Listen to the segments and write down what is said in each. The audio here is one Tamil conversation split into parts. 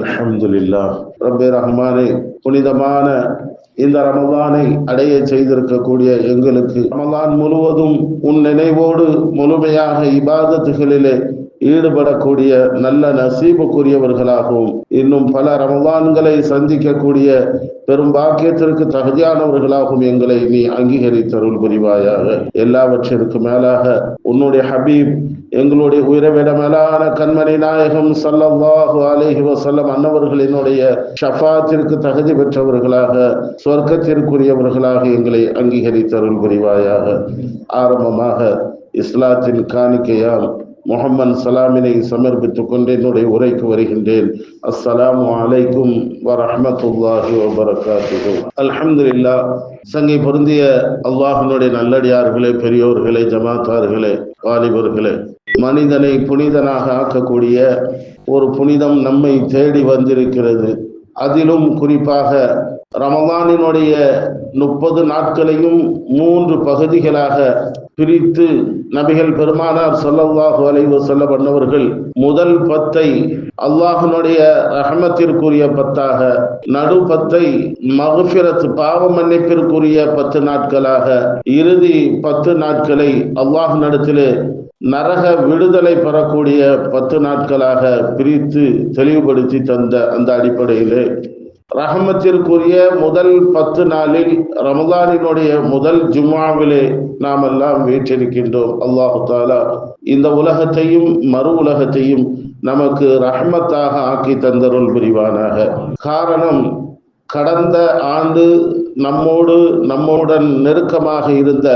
அல்ஹம்துலில்லாஹ். ரப்பே ரஹ்மானே, புனிதமான இந்த ரமலானை அடைய செய்திருக்கக்கூடிய எங்களுக்கு ரமலான் முழுவதும் உன் நினைவோடு முழுமையாக இபாதத்துகளிலே ஈடுபடக்கூடிய நல்ல நசீபுக்குரியவர்களாகவும் இன்னும் பல ரமலான்களை சந்திக்கக்கூடிய பெரும் பாக்கியத்திற்கு தகுதியானவர்களாகவும் எங்களை நீ அங்கீகரித்தருள் புரிவாயாக. எல்லாவற்றிற்கு மேலாக உன்னுடைய ஹபீப் எங்களுடைய உயிரவிட மேலான கண்மணி நாயகம் ஸல்லல்லாஹு அலைஹி வஸல்லம் அன்னவர்களினுடைய ஷஃபாத்திற்கு தகுதி பெற்றவர்களாக சொர்க்கத்திற்குரியவர்களாக எங்களை அங்கீகரித்தருள் புரிவாயாக. ஆரம்பமாக இஸ்லாத்தின் காணிக்கையால் முஹம்மது சலாமினை சமர்ப்பித்துக் கொண்டு என்னுடைய உரைக்கு வருகின்றேன். அஸ்ஸலாமு அலைக்கும் வரஹ்மத்துல்லாஹி வபரகாத்துஹு. அல்ஹம்துலில்லாஹ். சங்கை பொருந்திய அல்லாஹ்வினுடைய நல்லடியார்களே, பெரியோர்களே, ஜமாத்தார்களே, வாலிபர்களே, மனிதனை புனிதனாக ஆக்கக்கூடிய ஒரு புனிதம் நம்மை தேடி வந்திருக்கிறது. அதிலும் குறிப்பாக ரமலானினுடைய 30 நாட்களையும் 3 பகுதிகளாக பிரித்து நபிகள் பெருமானார் ஸல்லல்லாஹு அலைஹி வஸல்லம் அன்னவர்கள் முதல் 10ஐ அல்லாஹ்வினுடைய ரஹமத்திற்குரிய 10ஆக, நடு 10ஐ மக்ஃபிரத் பாவ மன்னிப்பிற்குரிய 10 நாட்களாக, இறுதி 10 நாட்களை அல்லாஹ்விடத்திலே நரக விடுதலை பெறக்கூடிய 10 நாட்களாக பிரித்து தெளிவுபடுத்தி தந்த அந்த அடிப்படையிலே ரஹமத்திற்குரிய முதல் 10 நாளில் ரமலானினுடைய முதல் ஜும்ஆவிலே நாம் எல்லாம் வீற்றிருக்கின்றோம். அல்லாஹு தஆலா இந்த உலகத்தையும் மறு உலகத்தையும் நமக்கு ரஹமத்தாக ஆக்கி தந்தருள் புரிவானாக. காரணம், கடந்த ஆண்டு நம்முடன் நெருக்கமாக இருந்த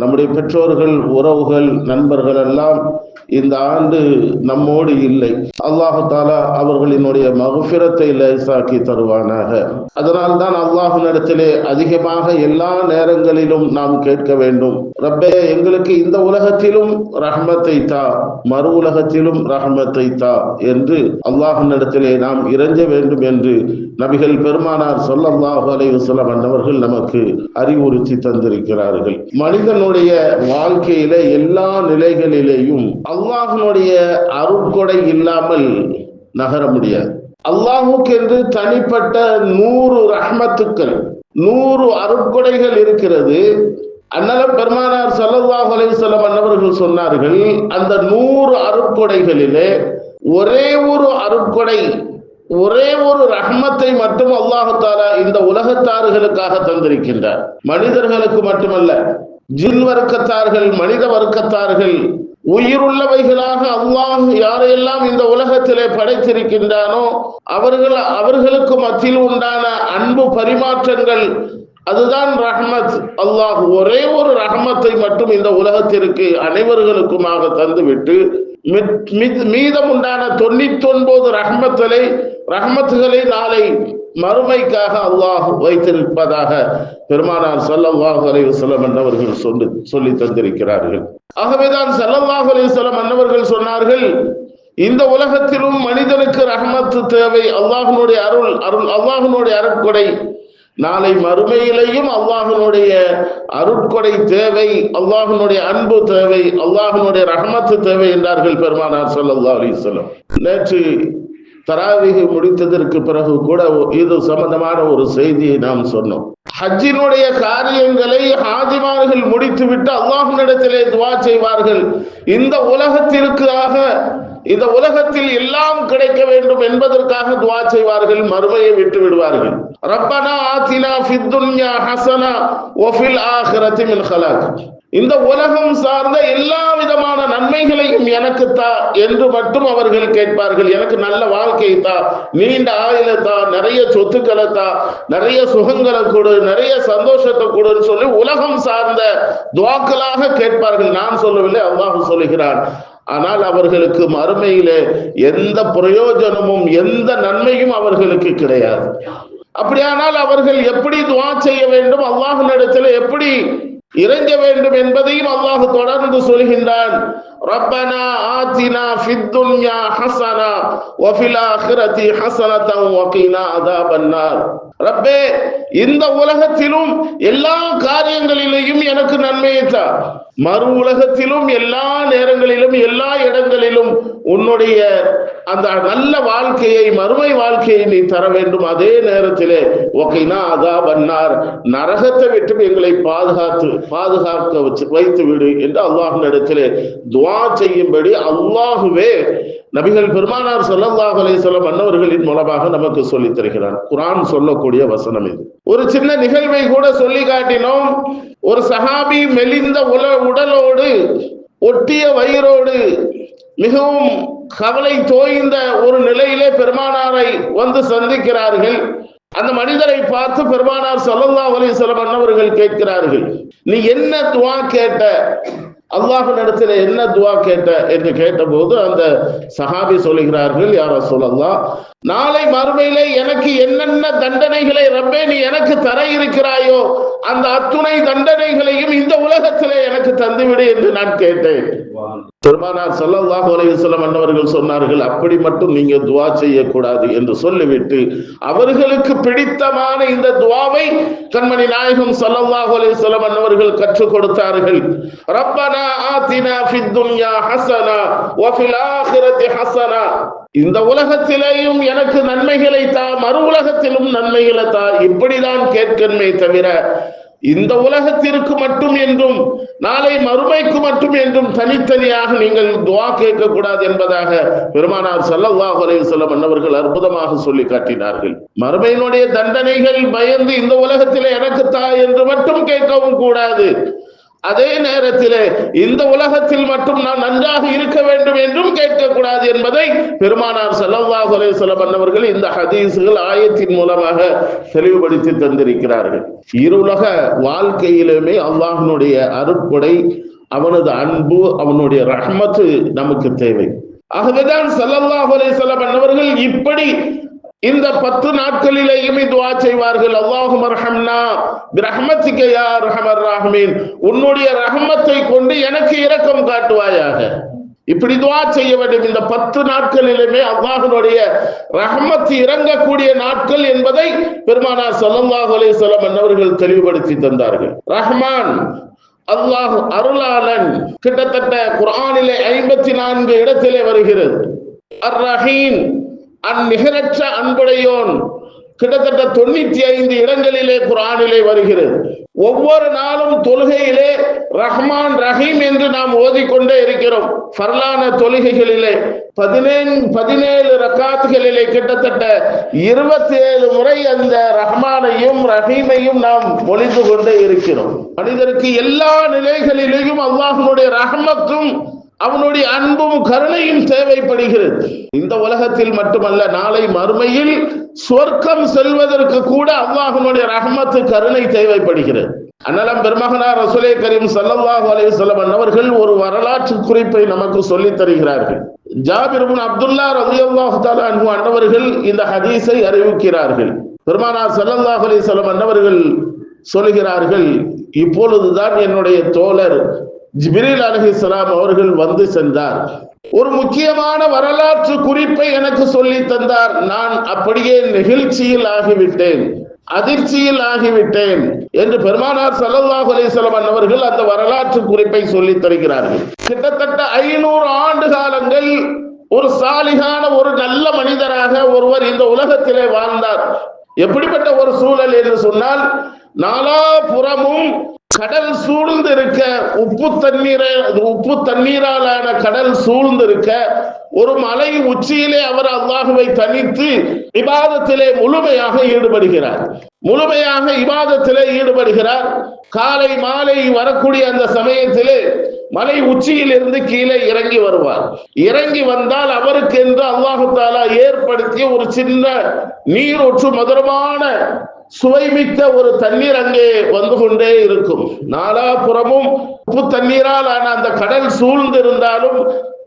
நம்முடைய பெற்றோர்கள், உறவுகள், நண்பர்கள் எல்லாம் இந்த ஆண்டு நம்மோடு இல்லை. அல்லாஹு தஆலா அவர்களினுடைய மக்ஃபிரத்தை லேசாக்கி தருவானாக. அதனால் தான் அல்லாஹ்விடத்திலே அதிகமாக எல்லா நேரங்களிலும் நாம் கேட்க வேண்டும், ரப்பே எங்களுக்கு இந்த உலகத்திலும் ரஹ்மத்தை தா, மறு உலகத்திலும் ரஹ்மத்தை தா என்று அல்லாஹ்விடத்திலே நாம் இறைஞ்ச வேண்டும் என்று நபிகள் பெருமானார் ஸல்லல்லாஹு அலைஹி வஸல்லம் அன்னவர்கள் நமக்கு அறிவுறுத்தி தந்திருக்கிறார்கள். மனிதனுடைய வாழ்க்கையில எல்லா நிலைகளிலேயும் அல்லாஹ்வினுடைய அருட்கொடை இல்லாமல் நகர முடியாது. அல்லாஹுக்கு என்று தனிப்பட்ட 100 ரஹ்மத்துக்கள், 100 அருட்கொடைகள் இருக்கிறது. அன்னலம் பெருமானார் ஸல்லல்லாஹு அலைஹி வஸல்லம் அன்னவர்கள் சொன்னார்கள், அந்த 100 அருட்கொடைகளிலே ஒரே ஒரு அருட்கொடை, ஒரே ஒரு ரஹ்மத்தை மட்டும் அல்லாஹு தஆலா இந்த உலகத்தார்களுக்காக தந்திருக்கின்றார். மனிதர்களுக்கு மட்டுமல்ல, ஜின் வர்க்கத்தார்கள், மனித வர்க்கத்தார்கள், உயிருள்ளவைகளாக அல்லாஹ் யாரையெல்லாம் இந்த உலகத்திலே படைத்திருக்கின்றானோ அவர்களுக்கு மத்தியில் உண்டான அன்பு பரிமாற்றங்கள், அதுதான் ரஹ்மத். அல்லாஹ் ஒரே ஒரு ரஹ்மத்தை மட்டும் இந்த உலகத்திற்கு அனைவர்களுக்குமாக தந்துவிட்டு மீதம் உண்டான 99 ரஹ்மத்துகளை நாளை மறுமைக்காக அல்லாஹ் வைத்திருப்பதாக பெருமானார் ஸல்லல்லாஹு அலைஹி வஸல்லம் அன்னவர்கள் சொல்லி தந்திருக்கிறார்கள். ஆகவேதான் ஸல்லல்லாஹு அலைஹி வஸல்லம் அன்னவர்கள் சொன்னார்கள், இந்த உலகத்திலும் மனிதனுக்கு ரஹ்மத்து தேவை, அல்லாஹ்வினுடைய அல்லாஹ்வினுடைய அருட்கொடை, நாளை மறுமையிலேயும் அல்லாஹ்வினுடைய அருட்கொடை தேவை, அல்லாஹ்வினுடைய அன்பு தேவை, அல்லாஹ்வினுடைய ரஹ்மத்து தேவை என்றார்கள் பெருமானார் ஸல்லல்லாஹு அலைஹி வஸல்லம். நேற்று தராவீஹ் முடித்ததற்கு பிறகு கூட இது சம்பந்தமான ஒரு செய்தியை நாம் சொன்னோம். ஹஜ்ஜினுடைய காரியங்களை ஹாஜிமார்கள் முடித்துவிட்டு அல்லாஹ்விடத்திலே துஆ செய்வார்கள். இந்த உலகத்தில் எல்லாம் கிடைக்க வேண்டும் என்பதற்காக துஆ செய்வார்கள், மறுமையை விட்டு விடுவார்கள். ரப்பனா ஆத்தினா ஃபித் துன்யா ஹஸனா வ ஃபில் ஆখিরাতি மின் ஹலாக். இந்த உலகம் சார்ந்த எல்லா விதமான நன்மைகளையும் எனக்கு தா என்று மட்டும் அவர்கள் கேட்பார்கள். எனக்கு நல்ல வாழ்க்கை தா, நீண்ட ஆயுளை தா, நிறைய சொத்துக்களை தா, நிறைய சுகங்களை கொடு, நிறைய சந்தோஷத்தை கொடுன்னு சொல்லி உலகம் சார்ந்த துஆக்களாக கேட்பார்கள். நான் சொல்லவில்லை, அல்லாஹ் சொல்லுகிறான். ஆனால் அவர்களுக்கு மறுமையிலே எந்த பிரயோஜனமும் எந்த நன்மையும் அவர்களுக்கு கிடையாது. அப்படியானால் அவர்கள் எப்படி துஆ செய்ய வேண்டும், அல்லாஹ்விடத்தில் எப்படி இறைஞ்ச வேண்டும் என்பதையும் அல்லாஹ் தொடர்ந்து சொல்கின்றான். ரப்பனா ஆத்தினா ஃபித் துன்யா ஹஸனா வ ஃபில் ஆখিরাতি ஹஸனத்தன் வ கீனா அஸாபன்னார். ரப்பே இந்த உலகத்திலும் எல்லா காரியங்களிலேயும் எனக்கு நன்மையை தா, மறு உலகத்திலும் எல்லா நேரங்களிலும் எல்லா இடங்களிலும் உன்னுடைய அந்த நல்ல வாழ்க்கையை, மறுமை வாழ்க்கையை நீ தர வேண்டும். அதே நேரத்திலே ஒகைனா அதா பன்னார், நரகத்தை விட்டு எங்களை பாதுகாக்க வைத்து விடு என்று அல்லாஹ்வின் இடத்திலே துஆ செய்யும்படி அல்லாஹுவே நபிகள் பெருமானார் ஸல்லல்லாஹு அலைஹி வஸல்லம் அன்னவர்களின் மூலமாக நமக்கு சொல்லித் தருகிறார். குர்ஆன் சொல்லக்கூடிய வசனம் இது. ஒரு சின்ன நிகழ்வை கூட சொல்லி காட்டினோம். ஒரு சஹாபி மெலிந்த உடலோடு, ஒட்டிய வயிறோடு, மிகவும் கவலை தோய்ந்த ஒரு நிலையிலே பெருமானாரை வந்து சந்திக்கிறார்கள். அந்த மனிதரை பார்த்து பெருமானார் ஸல்லல்லாஹு அலைஹி வஸல்லம் அன்னவர்கள் கேட்கிறார்கள், நீ என்ன துஆ கேட்ட, அல்லாஹ்வின் இடத்துல என்ன துஆ கேட்ட என்று கேட்டபோது அந்த சஹாபி சொல்லுகிறார்கள், யா ரசூலல்லாஹ், நாளை மறுமையிலே எனக்கு என்னென்ன தண்டனைகளை ரப்பே நீ எனக்கு தர இருக்கிறாயோ அந்த அத்துணை தண்டனைகளையும் இந்த உலகத்திலே எனக்கு தந்துவிடு என்று நான் கேட்டேன். பெருமானார் ஸல்லல்லாஹு அலைஹி வஸல்லம் அன்னவர்கள் சொன்னார்கள், அப்படி மட்டும் நீங்க துஆ செய்யக்கூடாது என்று சொல்லிவிட்டு அவர்களுக்கு பிடித்தமான இந்த துஆவை கண்மணி நாயகம் ஸல்லல்லாஹு அலைஹி வஸல்லம் அன்னவர்கள் கற்றுக் கொடுத்தார்கள். ரப்பனா ஆதினா ஃபித் துன்யா ஹஸனா வ ஃபில் ஆখিরাতি ஹஸனா, இந்த உலகத்திலேயும் எனக்கு நன்மைகளை தா, மறு உலகத்திலும் நன்மைகளை தா, இப்படிதான் கேட்கணுமே தவிர இந்த உலகத்திற்கு மட்டும் என்றும் நாளை மறுமைக்கு மட்டும் என்றும் தனித்தனியாக நீங்கள் துஆ கேட்க கூடாது என்பதாக பெருமானார் ஸல்லல்லாஹு அலைஹி வஸல்லம் அன்னவர்கள் அற்புதமாக சொல்லி காட்டினார்கள். மறுமையினுடைய தண்டனைகள் பயந்து இந்த உலகத்திலே எனக்கு தா என்று மட்டும் கேட்கவும் கூடாது. அதே நேரத்திலே இந்த உலகத்தில் மட்டும் நான் நன்றாக இருக்க வேண்டும் என்றும் கேட்கக்கூடாது என்பதை பெருமானார் ஸல்லல்லாஹு அலைஹி வஸல்லம் அன்னவர்கள் இந்த ஹதீஸ்கள் ஆயத்தின் மூலமாக தெளிவுபடுத்தி தந்திருக்கிறார்கள். இருலக வாழ்க்கையிலுமே அல்லாஹ்வினுடைய அருட்கொடை, அவனது அன்பு, அவனுடைய ரஹ்மத்து நமக்கு தேவை. ஆகவேதான் ஸல்லல்லாஹு அலைஹி வஸல்லம் அன்னவர்கள் இப்படி இந்த 10 நாட்களிலேயுமே துஆ செய்வார்கள். அல்லாஹும்ம ரஹம்னா பிரஹ்மத்திக யா அர்ஹமர் ராஹிமீன், உன்னுடைய ரஹ்மத்தை கொண்டு எனக்கு இரக்கம் காட்டுவாயாக. இப்படி துஆ செய்ய வேண்டும். இந்த 10 நாட்களிலுமே அல்லாஹ்வுடைய ரஹ்மத் இறங்கக்கூடிய நாட்கள் என்பதை பெருமானார் ஸல்லல்லாஹு அலைஹி வஸல்லம் அன்னவர்கள் தெளிவுபடுத்தி தந்தார்கள். ரஹ்மான் அல்லாஹ் அருளாளன், கிட்டத்தட்ட குர்ஆனிலே 54 இடத்திலே வருகிறது. அர் ரஹீம் அந்நிகரற்ற அன்புடையோன், கிட்டத்தட்ட 95 இடங்களிலே குர்ஆனிலே வருகிறது. ஒவ்வொரு நாளும் தொழுகையிலே ரஹ்மான் ரஹீம் என்று நாம் ஓதிக்கொண்டே இருக்கிறோம். ஃபர்லான தொழுகைகளிலே 17 ரக்காத்துகளிலே கிட்டத்தட்ட 27 முறை அந்த ரஹ்மானையும் ரஹீமையும் நாம் மொழிந்து கொண்டே இருக்கிறோம். மனிதருக்கு எல்லா நிலைகளிலேயும் அல்லாஹ்வுடைய ரஹ்மத்தும் அவனுடைய அன்பும் கருணையும் தேவைப்படுகிறது. இந்த உலகத்தில் மட்டுமல்ல, நாளை மறுமையில் சொர்க்கம் செல்வதற்கு கூட அல்லாஹ்வுடைய ரஹ்மத்து, கருணை தேவைப்படுகிறது. அன்னலம் பெருமகனார் ரசூலே கரீம் ஸல்லல்லாஹு அலைஹி வஸல்லம் அவர்கள் ஒரு வரலாற்று குறிப்பை நமக்கு சொல்லித் தருகிறார்கள். ஜாபிர் இப்னு அப்துல்லாஹ் ரலியல்லாஹு தஆலா அன்ஹு அன்னவர்கள் இந்த ஹதீஸை அறிவிக்கிறார்கள். பெருமானார் ஸல்லல்லாஹு அலைஹி வஸல்லம் அன்னவர்கள் சொல்கிறார்கள், இப்பொழுதுதான் என்னுடைய தோழர் ஜிப்ரீல் அலைஹிஸ்ஸலாம் அவர்கள் வந்து சென்றார். ஒரு முக்கியமான வரலாற்று குறிப்பை எனக்கு சொல்லி தந்தார். நான் அப்படியே நெகிழ்ச்சியில் ஆகிவிட்டேன், அதிர்ச்சியில் ஆகிவிட்டேன் என்று பெருமானார் ஸல்லல்லாஹு அலைஹி வஸல்லம் அவர்கள் அந்த வரலாற்று குறிப்பை சொல்லி தருகிறார்கள். கிட்டத்தட்ட 500 ஆண்டு காலங்கள் ஒரு சாலிகான, ஒரு நல்ல மனிதராக ஒருவர் இந்த உலகத்திலே வாழ்ந்தார். எப்படிப்பட்ட ஒரு சூழல் என்று சொன்னால், நாலாபுறமும் கடல் சூழ்ந்து இருக்க, உப்பு தண்ணீராலான கடல் சூழ்ந்து இருக்க, ஒரு மலை உச்சியிலே அவர் அல்லாஹுவை தனித்து இபாதத்திலே முழுமையாக ஈடுபடுகிறார். காலை மாலை வரக்கூடிய அந்த சமயத்திலே மலை உச்சியில் இருந்து கீழே இறங்கி வருவார். இறங்கி வந்தால் அவருக்கு என்று அல்லாஹு தஆலா ஏற்படுத்திய ஒரு சின்ன நீரூற்று, மதுரமான சுவைமிக்க ஒரு தண்ணீர் அங்கே வந்து கொண்டே இருக்கும். நாலாபுறமும் உப்பு தண்ணீரால் ஆன அந்த கடல் சூழ்ந்து இருந்தாலும்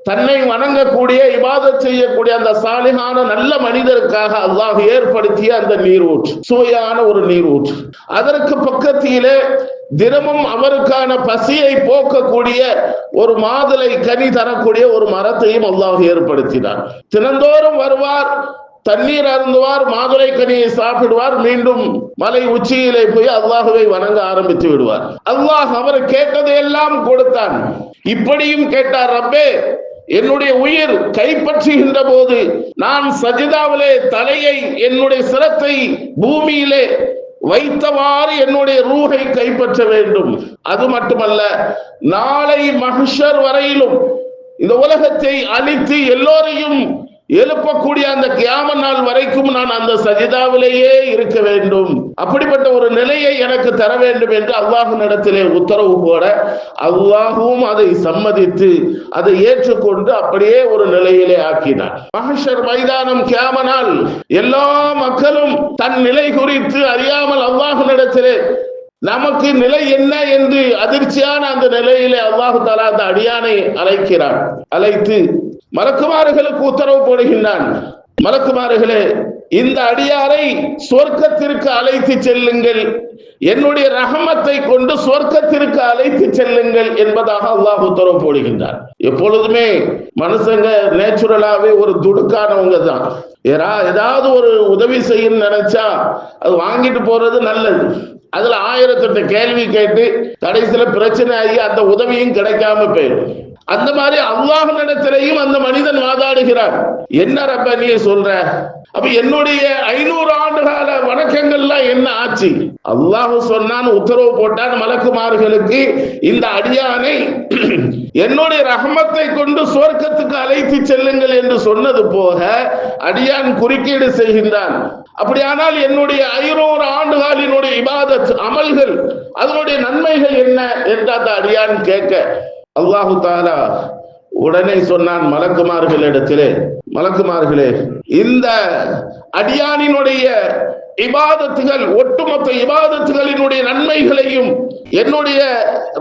தன்னை வணங்கக்கூடிய, இபாதத் செய்யக்கூடிய அந்த சாலிகான நல்ல மனிதருக்காக அல்லாஹ் ஏற்படுத்திய அந்த நீரூற்று, சுவையான ஒரு நீரூற்று. அதற்கு பக்கத்திலே தினமும் அவருக்கான பசியை போக்கக்கூடிய ஒரு மாதுளை கனி தரக்கூடிய ஒரு மரத்தையும் அல்லாஹ் ஏற்படுத்தினார். தினந்தோறும் வருவார், தண்ணீர் அருந்துவார், மாதுளை கனியை சாப்பிடுவார், மீண்டும் மலை உச்சியிலே போய் அல்லாஹுவை வணங்க ஆரம்பித்து விடுவார். அல்லாஹ் அவர் கேட்டதையெல்லாம் கொடுத்தான். இப்படியும் கேட்டார், ரப்பே என்னுடைய உயிர் கைப்பற்றுகின்ற போது நான் சஜிதாவிலே தலையை, என்னுடைய சிரத்தை பூமியிலே வைத்தவாறு என்னுடைய ரூஹை கைப்பற்ற வேண்டும். அது மட்டுமல்ல, நாளை மஹ்ஷர் வரையிலும் இந்த உலகத்தை அழித்து எல்லோரையும் எழுப்பக்கூடிய அந்த கியாம நாள் வரைக்கும் நான் அந்த சஜிதாவிலேயே இருக்க வேண்டும். அப்படிப்பட்ட ஒரு நிலையை எனக்கு தர வேண்டும் என்று அல்லாஹ்விடத்திலே உத்தரவு போட, அல்லாஹும் அதை சம்மதித்து அதை ஏற்றுக்கொண்டு அப்படியே ஒரு நிலையிலே ஆக்கினார். மஹ்ஷர் மைதானம், கியாம நாள், எல்லா மக்களும் தன் நிலை குறித்து அறியாமல் அல்லாஹ்விடத்திலே நமக்கு நிலை என்ன என்று அதிர்ச்சியான அந்த நிலையிலே அல்லாஹு தஆலா அந்த அடியானை அழைக்கிறார். அழைத்து மலக்குமார்களுக்கு உத்தரவு போடுகின்றான், மலக்குமார்களே இந்த அடியாரை சொர்க்கத்திற்கு அழைத்து செல்லுங்கள், என்னுடைய ரஹமத்தை கொண்டு சொர்க்கத்திற்கு அழைத்து செல்லுங்கள் என்பதாக அல்லாஹ் உத்தரவு போடுகின்றார். எப்பொழுதுமே மனுஷங்க நேச்சுரலாவே ஒரு துடுக்கானவங்க தான். ஏதாவது ஒரு உதவி செய்யணும்னு நினைச்சா அது வாங்கிட்டு போறது நல்லது. அதுல 1008 கேள்வி கேட்டு கடைசியில பிரச்சனை ஆகி அந்த உதவியும் கிடைக்காம போயிடும். அந்த மாதிரி அல்லாஹ்விடத்திலேயும் அந்த மனிதன் வாதாடுகிறார். என்ன ரப்ப நீ சொல்ற, அப்ப என்னுடைய 500 ஆண்டுகால வணக்கங்கள்லாம் என்ன ஆச்சு? அல்லாஹ் சொன்னான், உத்தரவு போட்டான் மலக்குமார்களுக்கு, இந்த அடியானை என்னுடைய ரஹமத்தை கொண்டு சொர்க்கத்துக்கு அழைத்து செல்லுங்கள் என்று சொன்னது போக அடியான் குறுக்கீடு செய்கின்றான். அப்படியானால் என்னுடைய 500 ஆண்டுகாலினுடைய இபாதத் அமல்கள், அதனுடைய நன்மைகள் என்ன என்று அந்த அடியான் கேட்க, அல்லாஹு தஆலா உடனே சொன்னான் மலக்குமார்களிடத்திலே, மலக்குமார்களே இந்த அடியானினுடைய இபாதத்துகள், ஒட்டுமொத்த இபாதத்துகளினுடைய நன்மைகளையும் என்னுடைய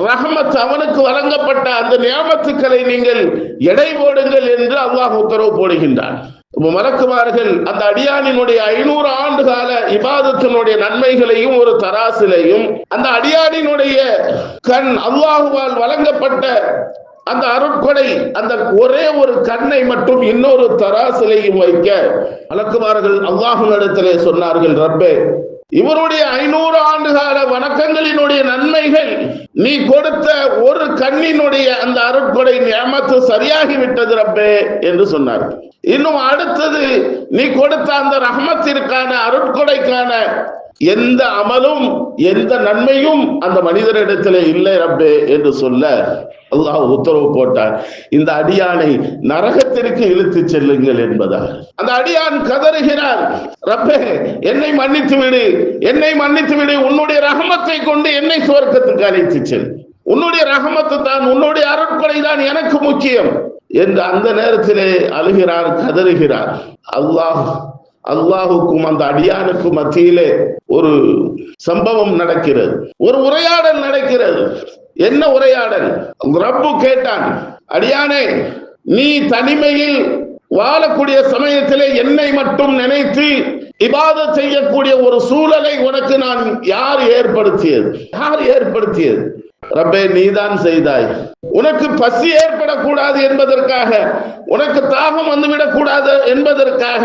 ரஹமத், அவனுக்கு வழங்கப்பட்ட அந்த நியாமத்துக்களை நீங்கள் எடை போடுங்கள் என்று அல்லாஹ் உத்தரவு போடுகின்றான். மலக்குமார்கள் அந்த அடியானினுடைய 500 ஆண்டுகால இபாதத்தினுடைய நன்மைகளையும் ஒரு தராசிலையும், அந்த அடியானினுடைய கண், அல்லாஹுவால் வழங்கப்பட்ட அந்த அருட்கொடை, அந்த ஒரே ஒரு கண்ணை மட்டும் இன்னொரு தராசிலையும் வைக்க மலக்குமார்கள் அல்லாஹ்விடத்திலே சொன்னார்கள், ரப்பே இவருடைய 500 ஆண்டுகால வணக்கங்களினுடைய நன்மைகள் நீ கொடுத்த ஒரு கண்ணினுடைய அந்த அருட்கொடை நியமத்து சரியாகிவிட்டது ரப்பே என்று சொன்னார்கள். இன்னும் அடுத்தது, நீ கொடுத்த அந்த ரஹமத்திற்கான அருட்கொடைக்கான எந்த அமலும் எந்த நன்மையும் அந்த மனிதரிடத்திலே இல்லை ரப்பே என்று சொல்ல அல்லாஹ் உத்தரவு போட்டார், இந்த அடியானை நரகத்திற்கு இழுத்து செல்லுங்கள் என்பதாக. அந்த அடியான் கதறுகிறார், ரப்பே என்னை மன்னித்து விடு, என்னை மன்னித்து விடு, உன்னுடைய ரஹமத்தை கொண்டு என்னை சுவர்க்கத்துக்கு அழைத்து செல், உன்னுடைய ரஹமத்து தான், உன்னுடைய அருட்கொடை தான் எனக்கு முக்கியம் என்று அந்த நேரத்திலே அழுகிறார், கதறுகிறார். அல்லாஹுக்கும் அந்த அடியானுக்கும் மத்தியிலே ஒரு சம்பவம் நடக்கிறது, ஒரு உரையாடல் நடக்கிறது. என்ன உரையாடல்? ரப்பு கேட்டான், அடியானே நீ தனிமையில் வாழக்கூடிய சமயத்திலே என்னை மட்டும் நினைத்து இபாதத் செய்யக்கூடிய ஒரு சூழலை உனக்கு நான் யார் ஏற்படுத்தியது? ரப்பே நீதான் செய்தாய். உனக்கு பசி ஏற்படக்கூடாது என்பதற்காக, உனக்கு தாகம் வந்துவிடக் கூடாது என்பதற்காக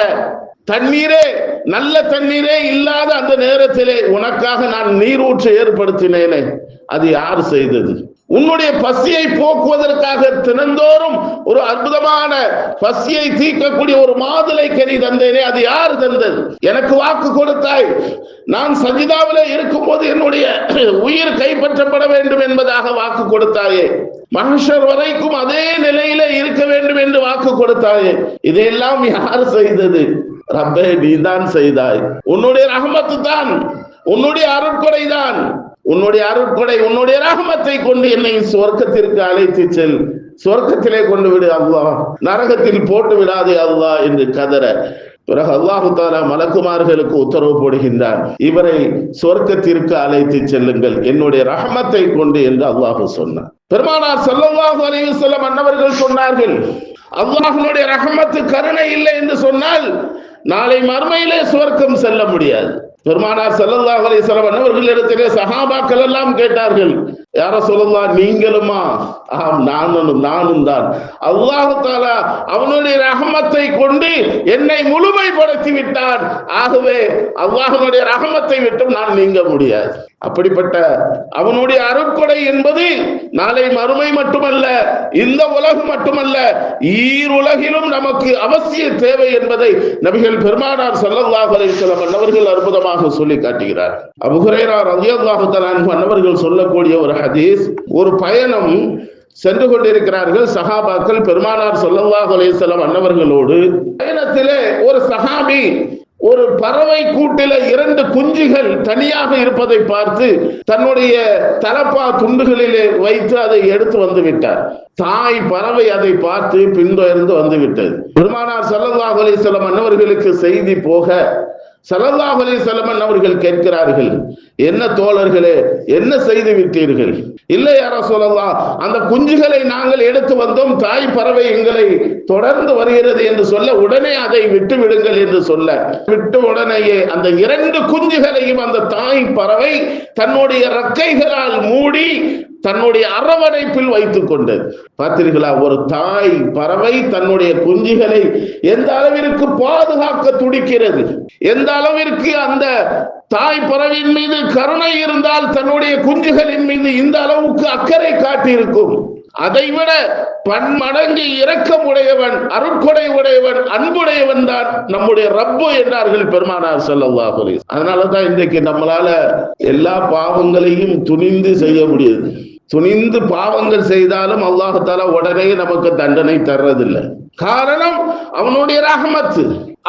தண்ணீரே, நல்ல தண்ணீரே இல்லாத அந்த நேரத்திலே உனக்காக நான் நீரூற்று ஏற்படுத்தினேனே, அது யார் செய்தது? உன்னுடைய பசியை போக்குவதற்காக தினந்தோறும் ஒரு அற்புதமான பசியை தீர்க்கக்கூடிய ஒரு மாதுளை கனி தந்தேனே, அது யார் தந்தது? எனக்கு வாக்கு கொடுத்தாய், நான் சஜிதாவிலே இருக்கும் போது என்னுடைய உயிர் கைப்பற்றப்பட வேண்டும் என்பதாக வாக்கு கொடுத்தாயே, மஹ்ஷர் வரைக்கும் அதே நிலையில இருக்க வேண்டும் என்று வாக்கு கொடுத்தாயே, இதையெல்லாம் யார் செய்தது? ரப்பே நீதான் செய்தாய். உன்னுடைய ரஹமத்து தான், உன்னுடைய அருட்கொடை தான், உன்னுடைய அருட்கொடை, உன்னுடைய ரஹமத்தை கொண்டு என்னை சொர்க்கத்திற்கு அழைத்து செல், சொர்க்கத்திலே கொண்டு விடு அல்லாஹ், நரகத்தில் போட்டு விடாதே அல்லாஹ் என்று கதற, பிறகு அல்லாஹு தஆலா மலக்குமார்களுக்கு உத்தரவு போடுகின்றார், இவரை சொர்க்கத்திற்கு அழைத்து செல்லுங்கள் என்னுடைய ரஹமத்தை கொண்டு என்று அல்லாஹ் சொன்னார். பெருமானார் ஸல்லல்லாஹு அலைஹி வஸல்லம் அன்னவர்கள் சொன்னார்கள், அல்லாஹ்வுடைய ரஹமத்து, கருணை இல்லை என்று சொன்னால் நாளை மறுமையிலே சுவர்க்கம் செல்ல முடியாது. பெருமானார் ஸல்லல்லாஹு அலைஹி வஸல்லம் அன்னவர்களிடத்திலே சஹாபாக்கள் எல்லாம் கேட்டார்கள், யார சொல்லலாம், நீங்களுமா? ஆம், நானும் தான். அல்லாஹ் தஆலா அவனுடைய ரஹமத்தை கொண்டு என்னை முழுமைப்படுத்தி விட்டான். ஆகவே அல்லாஹ்வுடைய ரஹமத்தை விட்டு நான் நீங்க முடியாது. அப்படிப்பட்ட அவனுடைய அருட்கொடை என்பது நாளை மறுமை மட்டுமல்ல, இந்த உலகம் மட்டுமல்ல, ஈருலகிலும் நமக்கு அவசிய தேவை என்பதை நபிகள் பெருமானார் ஸல்லல்லாஹு அலைஹி வஸல்லம் அவர்கள் அற்புதமாக சொல்லி காட்டுகிறார். அபூ ஹுரைரா ரலியல்லாஹு தஆலா அன்ஹு அவர்கள் சொல்லக்கூடிய ஒரு ஹதீஸ், ஒரு பயணம் சென்று கொண்டிருக்கிறார்கள் சஹாபாக்கள் பெருமானார் ஸல்லல்லாஹு அலைஹி வஸல்லம் அன்னவர்களோடு. பயணத்திலே ஒரு சஹாபி ஒரு பறவை கூட்டில 2 குஞ்சுகள் தனியாக இருப்பதை பார்த்து தன்னுடைய தலப்பா துண்டுகளிலே வைத்து அதை எடுத்து வந்து விட்டார். தாய் பறவை அதை பார்த்து பின்தொடர்ந்து வந்து விட்டது. பெருமானார் ஸல்லல்லாஹு அலைஹி வஸல்லம் அன்னவர்களுக்கு செய்தி போக ஸல்லல்லாஹு அலைஹி வஸல்லம் அவர்கள் கேட்கிறார்கள், என்ன தோழர்களே, என்ன செய்து விட்டீர்கள்? இல்லை யா ரசூலல்லாஹ், அந்த குஞ்சுகளை நாங்கள் எடுத்து வந்தோம், தாய் பறவை எங்களை தொடர்ந்து வருகிறது என்று சொல்ல, உடனே அதை விட்டு விடுங்கள் என்று சொல்ல, விட்டு உடனேயே அந்த 2 குஞ்சுகளையும் அந்த தாய் பறவை தன்னுடைய ரெக்கைகளால் மூடி தன்னுடைய அரவணைப்பில் வைத்துக் கொண்டது. பார்த்தீர்களா, ஒரு தாய் பறவை தன்னுடைய குஞ்சுகளை எந்த அளவிற்கு பாதுகாக்க துடிக்கிறது, எந்த அளவிற்கு அந்த தாய் பறவையின் மீது கருணை இருந்தால் தன்னுடைய குஞ்சுகளின் மீது இந்த அளவுக்கு அக்கறை காட்டியிருக்கும். அதைவிட பன்மடங்கு இரக்கம் உடையவன், அருட்கொடை உடையவன், அன்புடையவன் தான் நம்முடைய ரப்பு என்றார்கள் பெருமானார் ஸல்லல்லாஹு அலைஹி வஸல்லம். அதனாலதான் இன்றைக்கு நம்மளால எல்லா பாவங்களையும் துணிந்து செய்ய முடியுது. துணிந்து பாவங்கள் செய்தாலும் அல்லாஹ் தஆலா உடனே நமக்கு தண்டனை தர்றதில்லை. காரணம் அவனுடைய ரஹமத்.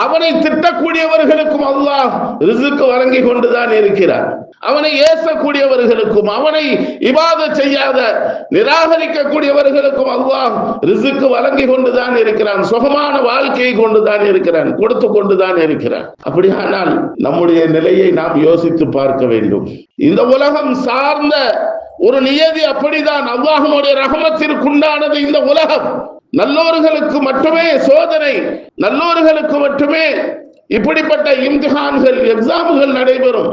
அவனை திட்டக்கூடியவர்களுக்கும் அல்லாஹ் ரிஸ்க் வழங்கி கொண்டுதான் இருக்கிறார். அவனை ஏசக்கூடியவர்களுக்கும், அவனை இபாதத் செய்யாத நிராகரிக்கக்கூடியவர்களுக்கும் அல்லாஹ் ரிஸ்க் வழங்கி கொண்டுதான் இருக்கிறான். சுகமான வாழ்க்கையை கொண்டுதான் இருக்கிறான், கொடுத்து கொண்டுதான் இருக்கிறான். அப்படியானால் நம்முடைய நிலையை நாம் யோசித்து பார்க்க வேண்டும். இந்த உலகம் சார்ந்த ஒரு நியதி அப்படிதான். அல்லாஹ்வுடைய ரஹமத்திற்கு உண்டானது இந்த உலகம். நல்லோர்களுக்கு மட்டுமே சோதனை, நல்லோர்களுக்கு மட்டுமே இப்படிப்பட்ட இம்திஹான்கள், எக்ஸாம்கள் நடைபெறும்.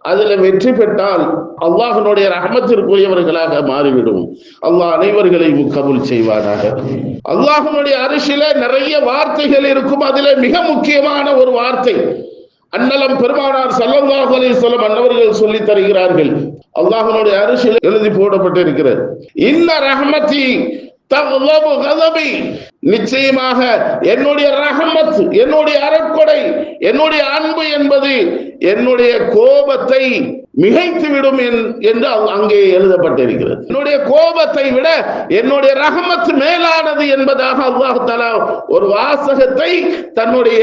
அதுல வெற்றி பெற்றால் அல்லாஹ்வுடைய ரஹமத்திற்குரியவர்களாக மாறிவிடும். அல்லாஹ் அனைவர்களையும் கபூல் செய்வானாக. அல்லாஹ்வுடைய அரிசில நிறைய வார்த்தைகள் இருக்கும். அதிலே மிக முக்கியமான ஒரு வார்த்தை அன்னலம் பெருமானார் ஸல்லல்லாஹு அலைஹி வஸல்லம் அன்னவர்கள் சொல்லி தருகிறார்கள். அல்லாஹ்வுடைய அரிசில எழுதி போடப்பட்டிருக்கிறது, இன்ன ரஹமதி தக்லபு கதபி, நிச்சயமாக என்னுடைய ரஹமத், என்னுடைய அருட்கொடை, என்னுடைய அன்பு என்பது என்னுடைய கோபத்தை மிகைத்து விடும் என்று அங்கே எழுதப்பட்டிருக்கிறது. என்னுடைய கோபத்தை விட என்னுடைய ரஹமத் மேலானது என்பதாக அல்லாஹ் தஆலா ஒரு வாசகத்தை தன்னுடைய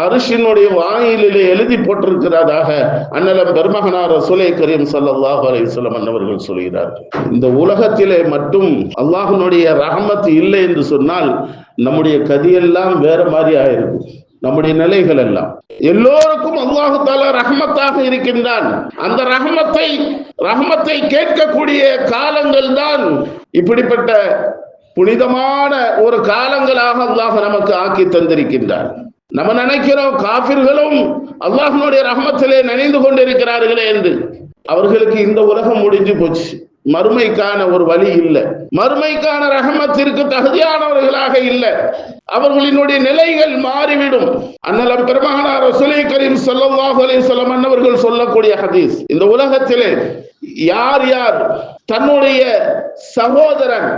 அரிசினுடைய வாயிலே எழுதி போட்டிருக்கிறதாக அன்னலம் பெருமகனார் ரசூலே கரீம் ஸல்லல்லாஹு அலைஹி வஸல்லம் அவர்கள் சொல்கிறார்கள். இந்த உலகத்திலே மட்டும் அல்லாஹ்வுடைய ரஹமத் இல்லை என்று சொன்னால் நம்முடைய கதியெல்லாம் வேற மாதிரி ஆயிருக்கும். நம்முடைய நிலைகள் எல்லாம் எல்லோருக்கும் அல்லாஹ் தஆலா ரஹமத்தாக இருக்கின்றான். அந்த ரஹமத்தை கேட்கக்கூடிய காலங்கள் தான் இப்படிப்பட்ட புனிதமான ஒரு காலங்களாக அல்லாஹ் நமக்கு ஆக்கி தந்திருக்கின்றான். நம்ம நினைக்கிறோம் காஃபிர்களும் அல்லாஹ்வுடைய ரஹமத்திலே நனைந்து கொண்டிருக்கிறார்களே என்று. அவர்களுக்கு இந்த உலகம் முடிஞ்சு போச்சு, மறுமைக்கான ஒரு வழி இல்லை, மறுமைக்கான ரஹமத்திற்கு தகுதியானவர்களாக இல்லை, அவர்களினுடைய நிலைகள் மாறிவிடும். அன்னலம் பெருமகனார் ரசூலே கரீம் ஸல்லல்லாஹு அலைஹி வஸல்லம் அவர்கள் சொல்லக்கூடிய ஹதீஸ், இந்த உலகத்திலே யார் யார் தன்னுடைய சகோதரன்,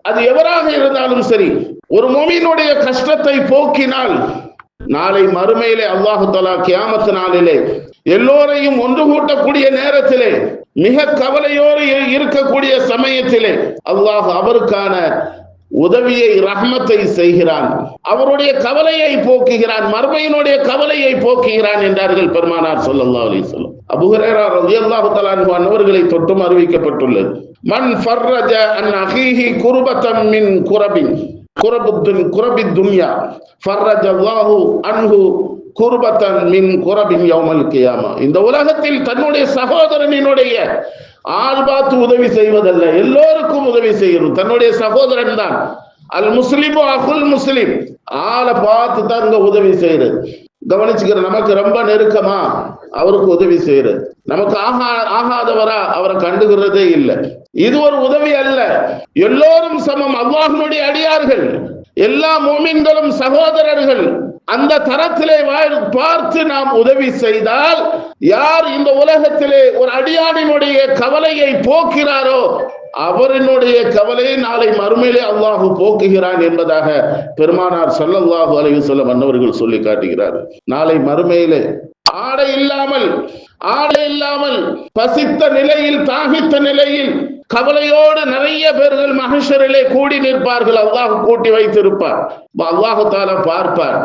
அது எவராக இருந்தாலும் சரி, ஒரு முஃமினுடைய கஷ்டத்தை போக்கினால் நாளை மறுமையிலே அல்லாஹ் தஆலா கியாமத் நாளிலே எல்லோரையும் ஒன்று கூட்டக்கூடிய நேரத்திலே, மிக கவலையோடு இருக்கக்கூடிய சமயத்திலே அல்லாஹ் அவருக்கான உதவியை, ரஹ்மத்தை செய்கிறான், அவருடைய கவலையை போக்குகிறான், மறுமையினுடைய கவலையை போக்குகிறான் என்றார்கள் பெருமானார் ஸல்லல்லாஹு அலைஹி வஸல்லம். அபூ ஹுரைரா ரலியல்லாஹு தஆலா அன்ஹு அவர்களை தொட்டும் அறிவிக்கப்பட்டுள்ளது, மன் ஃபர்ரஜ அன் அஹீஹி குர்பத்தம் மின் குரபித் துன்யா ஃபர்ரஜல்லாஹு அன்ஹு குர்பத்தன் மின் குரபின் யௌமல் கியாமா. இந்த உலகத்தில் தன்னுடைய சகோதரனினுடைய ஆள் பார்த்து உதவி செய்வதல்ல, எல்லோருக்கும் உதவி செய்யணும். தன்னுடைய சகோதரன் தான் அல் முஸ்லிமு அகுல் முஸ்லிம், ஆளை பார்த்து தான் இங்க உதவி செய்யறது. கவனிச்சுக்கிற, நமக்கு ரொம்ப நெருக்கமா அவருக்கு உதவி செய்யறது. நமக்கு ஆகாதவரா அவரை கண்டுகிறதே இல்லை. இது ஒரு உதவி அல்ல. எல்லோரும் சமம், அல்லாஹ்வுடைய அடியார்கள், எல்லா முஃமின்களும் சகோதரர்கள். அந்த தரத்திலே பார்த்து நாம் உதவி செய்தால், யார் இந்த உலகத்திலே ஒரு அடியானினுடைய கவலையை போக்கிறாரோ அவரினுடைய கவலையை நாளை மறுமையிலே அல்லாஹ் போக்குகிறான் என்பதாக பெருமானார் ஸல்லல்லாஹு அலைஹி வஸல்லம் அன்னவர்கள் சொல்லி காட்டுகிறார். நாளை மறுமையிலே ஆடை இல்லாமல் பசித்த நிலையில், தாகித்த நிலையில், கவலையோடு நிறைய பேர்கள் மஹ்ஷரிலே கூடி நிற்பார்கள். அல்லாஹ் கூட்டி வைத்திருப்பார். அல்லாஹ் தஆலா பார்ப்பார்,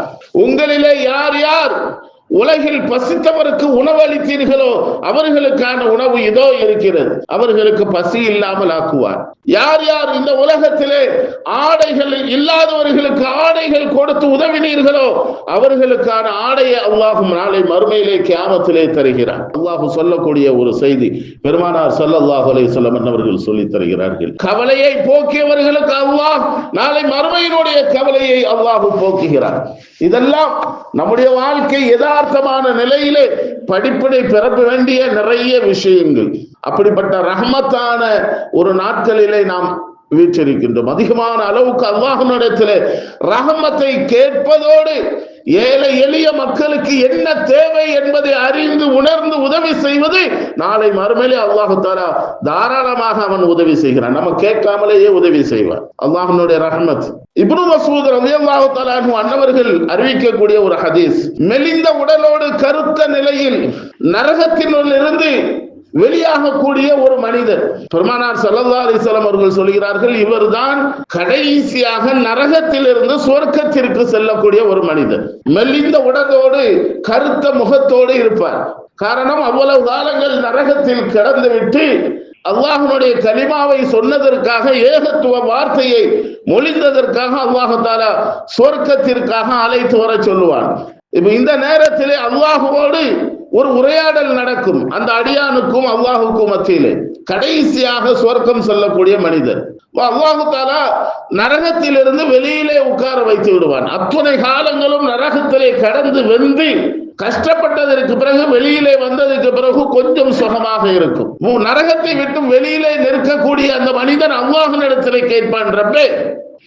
உங்களிலே யார் யார் உலகில் பசித்தவருக்கு உணவு அளித்தீர்களோ அவர்களுக்கான உணவு இதோ இருக்கிறது, அவர்களுக்கு பசி இல்லாமல் ஆக்குவார். யார் யார் இந்த உலகத்திலே ஆடைகள் இல்லாதவர்களுக்கு ஆடைகள் கொடுத்து உதவினீர்களோ அவர்களுக்கான ஆடையை அல்லாஹ் நாளை மறுமையிலே கியாமத்திலே தருகிறார். அல்லாஹ் சொல்லக்கூடிய ஒரு செய்தி பெருமானார் ஸல்லல்லாஹு அலைஹி வஸல்லம் அவர்கள் சொல்லி தருகிறார்கள். கவலையை போக்கியவர்களுக்கு அல்லாஹ் நாளை மறுமையினுடைய கவலையை அல்லாஹ் போக்குகிறார். இதெல்லாம் நம்முடைய வாழ்க்கை யதார்த்தமான நிலையிலே படிப்பினை பெற வேண்டிய நிறைய விஷயங்கள். அப்படிப்பட்ட ரஹ்மத்தான ஒரு நாட்களிலே நாம் வீற்றிருக்கின்றோம். அதிகமான அளவுக்கு அல்லாஹ்விடத்திலே ரஹ்மத்தை கேட்பதோடு ஏழை எளிய மக்களுக்கு என்ன தேவை என்பதை அறிந்து உணர்ந்து உதவி செய்வது, நாளை மறுமையிலே அல்லாஹ் தஆலா தாராளமாக அவன் உதவி செய்கிறான். நம்ம கேட்காமலேயே உதவி செய்வான். அல்லாஹ்வினுடைய ரஹ்மத். இப்னு மஸ்ஊத் ரலியல்லாஹு தஆலா அன்ஹு அன்னவர்கள் அறிவிக்கக்கூடிய ஒரு ஹதீஸ், மெலிந்த உடலோடு கருத்த நிலையில் நரகத்தினுள் இருந்து வெளியாகக்கூடிய ஒரு மனிதர், பெருமானார் ஸல்லல்லாஹு அலைஹி வஸல்லம் அவர்கள் சொல்கிறார்கள், இவர்தான் கடைசியாக நரகத்திலிருந்து சொர்க்கத்திற்கு செல்லக்கூடிய ஒரு மனிதர். மெலிந்த உடலோடு கருத்த முகத்தோடு இருப்பார். காரணம், அவ்வளவு காலங்கள் நரகத்தில் கிடந்து விட்டு அல்லாஹ்வுடைய கலிமாவை சொன்னதற்காக, ஏகத்துவ வார்த்தையை மொழிந்ததற்காக அல்லாஹ் தஆலா சொர்க்கத்திற்காக அழைத்து வர சொல்லுவான். இப்ப இந்த நேரத்திலே அல்லாஹ்வோடு ஒரு உரையாடல் நடக்கும். அந்த அடியானுக்கும் அல்லாஹுக்கும் மத்தியிலே கடைசியாக சொர்க்கம் செல்லக்கூடிய மனிதர் அல்லாஹ் தஆலா நரகத்திலிருந்து வெளியிலே உட்கார வைத்து விடுவான். அத்தனை காலங்களும் நரகத்திலே கடந்து வெந்து கஷ்டப்பட்டதற்கு பிறகு வெளியிலே வந்ததுக்கு பிறகு கொஞ்சம் சுகமாக இருக்கும். நரகத்தை விட்டு வெளியிலே நிற்கக்கூடிய அந்த மனிதன் அல்லாஹ்விடத்திலே கேட்பான், ரப்பே,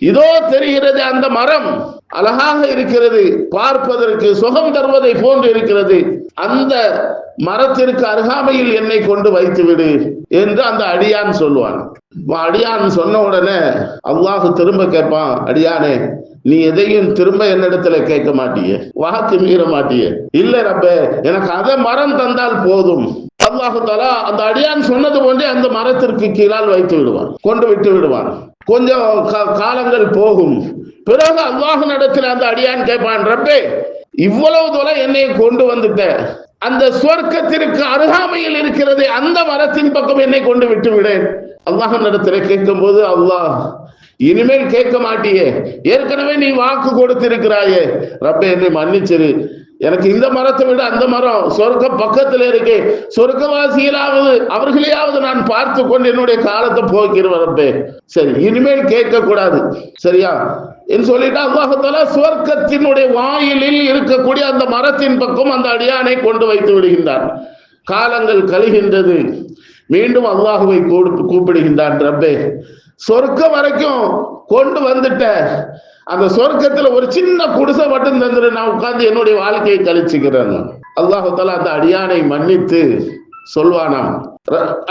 இதோ தெரிகிறது அந்த மரம் அழகாக இருக்கிறது, பார்ப்பதற்கு சுகம் தருவதை போன்று இருக்கிறது, அந்த மரத்திற்கு அருகாமையில் என்னை கொண்டு வைத்து விடு என்று அந்த அடியான் சொல்லுவான். அடியான் சொன்ன உடனே அல்லாஹ் திரும்ப கேட்பான், அடியானே, நீ எதையும் திரும்ப என்னிடத்துல கேட்க மாட்டியே, வாக்கு மீற மாட்டியே. இல்ல ரப்பே, எனக்கு அதை மரம் தந்தால் போதும். அல்லாஹ் தஆலா அந்த அடியான் சொன்னது போன்றே அந்த மரத்திற்கு கீழால் வைத்து விடுவான், கொண்டு விட்டு விடுவான். கொஞ்சம் காலங்கள் போகும். பிறகு அல்லாஹ்விடத்தில் அந்த அடியான் கேட்பான், ரப்பே, இவ்வளவு தூரம் என்னை கொண்டு வந்துட்ட, அந்த சொர்க்கத்திற்கு அருகாமையில் இருக்கிறது அந்த மரத்தின் பக்கம் என்னை கொண்டு விட்டு விடேன். அல்லாஹ்விடத்தில் கேட்கும் போது, அல்லாஹ், இனிமேல் கேட்க மாட்டியே, ஏற்கனவே நீ வாக்கு கொடுத்திருக்கிறாயே, ரப்பே என்னை மன்னிச்சிரு, எனக்கு இந்த மரத்தை விட அந்த மரம் சொர்க்க பக்கத்துல இருக்கு, சொர்க்கவாசிகளாவது அவர்களையாவது நான் பார்த்து கொண்டு என்னுடைய காலத்தை போக்கிறேன், சரி இனிமேல் கேட்க கூடாது, சரியா என்று சொல்லிட்டு அல்லாஹ் தஆலா சொர்க்கத்தினுடைய வாயிலில் இருக்கக்கூடிய அந்த மரத்தின் பக்கம் அந்த அடியானை கொண்டு வைத்து விடுகின்றான். காலங்கள் கழிகின்றது. மீண்டும் அல்லாஹுவை கூப்பிடுகின்றான், ரப்பே, சொர்க்கம் வரைக்கும் கொண்டு வந்துட்ட, அந்த சொர்க்கத்துல ஒரு சின்ன குடிசை மட்டும் தந்துரு, நான் உட்கார்ந்து என்னுடைய வாழ்க்கையை கழிச்சுக்கிறேன். அல்லாஹ் தஆலா அந்த அடியானை மன்னித்து சொல்வானாம்,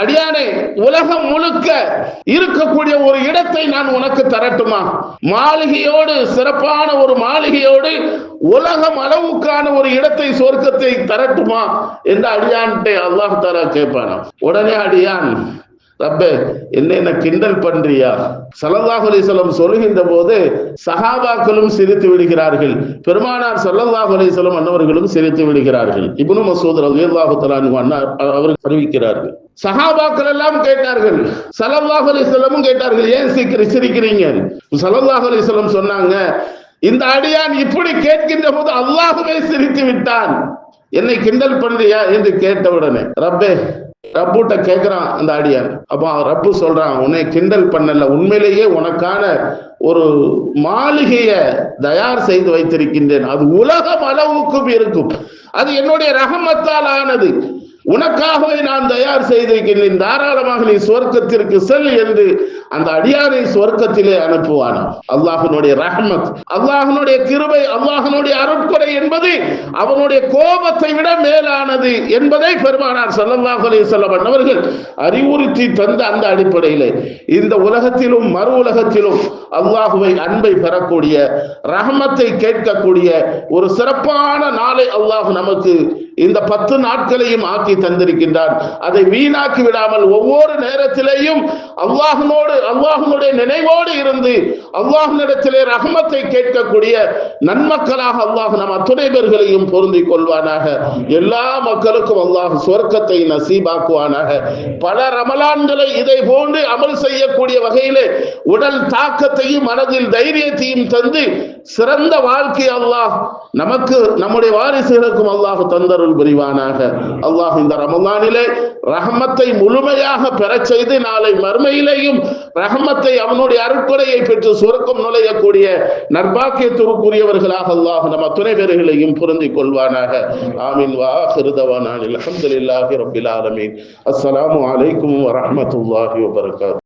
அடியானே, உலகம் முழுக்க இருக்கக்கூடிய ஒரு இடத்தை நான் உனக்கு தரட்டுமா? மாளிகையோடு, சிறப்பான ஒரு மாளிகையோடு உலகம் அளவுக்கான ஒரு இடத்தை, சொர்க்கத்தை தரட்டுமா என்று அடியான்ட்டே அல்லாஹ் தஆலா கேட்பானாம். உடனே அடியான், ரப்பே, என்ன கிண்டல் பண்றியா? ஸல்லல்லாஹு அலைஹி வஸல்லம் சொல்லுகின்ற போது சஹாபாக்களும் சிரித்து விடுகிறார்கள், பெருமானார் ஸல்லல்லாஹு அலைஹி வஸல்லம் அன்னவர்களும் சிரித்து விடுகிறார்கள். இப்னு மஸ்ஊத் ரலியல்லாஹு தஆலா அன்ஹு அவர்கள் அறிவிக்கிறார்கள். சஹாபாக்கள் எல்லாம் கேட்டார்கள், ஸல்லல்லாஹு அலைஹி வஸல்லமும் கேட்டார்கள், ஏன் சிரிக்கிறீங்க? ஸல்லல்லாஹு அலைஹி வஸல்லம் சொன்னாங்க, இந்த அடியான் இப்படி கேட்கின்ற போது அல்லாஹ்வே சிரித்து விட்டான், என்னை கிண்டல் பண்றியா என்று கேட்டவுடனே, ரப்பே, ரப்புட்ட கேட்கிறான் அந்த அடியான். அப்போ ரப்பு சொல்றான், உன்னை கிண்டல் பண்ணல, உண்மையிலேயே உனக்கான ஒரு மாளிகைய தயார் செய்து வைத்திருக்கின்றேன், அது உலகம் அளவுக்கும் இருக்கும், அது என்னுடைய ரஹமத்தால் ஆனது, உனக்காகவே நான் தயார் செய்திருக்கிறேன், தாராளமாக நீ சொர்க்கத்திற்கு செல் என்று அந்த அடியாரை சொர்க்கத்திலே அனுப்புவான். அல்லாஹ்வினுடைய ரஹ்மத், அல்லாஹ்வினுடைய கிருபை, அல்லாஹ்வினுடைய அருட்கொடை என்பது அவனுடைய கோபத்தை விட மேலானது என்பதை பெருமானார் ஸல்லல்லாஹு அலைஹி வஸல்லம் அவர்கள் அறிவுறுத்தி தந்த அந்த அடிப்படையிலே இந்த உலகத்திலும் மறு உலகத்திலும் அல்லாஹ்வை அன்பை பெறக்கூடிய, ரஹ்மத்தை கேட்கக்கூடிய ஒரு சிறப்பான நாளை அல்லாஹ் நமக்கு இந்த 10 நாட்களையும் ஆக்கி தந்திருக்கின்றான். அதை வீணாக்கி விடாமல் ஒவ்வொரு நேரத்திலேயும் அல்லாஹ்வுடைய நினைவோடு இருந்து அல்லாஹ்விடத்திலே ரஹ்மத்தை கேட்கக்கூடிய நன்மக்களாக அல்லாஹ் நம் அத்துணை பேர்களையும் பொருந்திக் கொள்வானாக. எல்லா மக்களுக்கும் அல்லாஹ் சொர்க்கத்தை நசீபாக்குவானாக. பல ரமலான்களை இதை போன்று அமல் செய்யக்கூடிய வகையிலே உடல் தாக்கத்தையும் மனதில் தைரியத்தையும் தந்து சிறந்த வாழ்க்கை அல்லாஹ் நமக்கு நம்முடைய வாரிசுகளுக்கும் அல்லாஹ் தந்தருள் புரிவானாக. அல்லாஹ் இந்த ரமலானிலே ரஹமத்தை முழுமையாக பெறச் செய்து நாளை மறுமையிலேயும் ரஹமத்தை அவனுடைய அருட்கொடையை பெற்று சுருக்கம் நுழையக்கூடிய நற்பாக்கியத்திற்குரியவர்களாக அல்லாஹ் நம் அத்துணை பேர்களையும் பொருந்திக் கொள்வானாக. ஆமீன். வா ஆகிரு தவானா அல்ஹம்துலில்லாஹி ரப்பில் ஆலமீன். அஸ்ஸலாமு அலைக்கும் வரஹ்மத்துல்லாஹி வபரகாத்துஹு.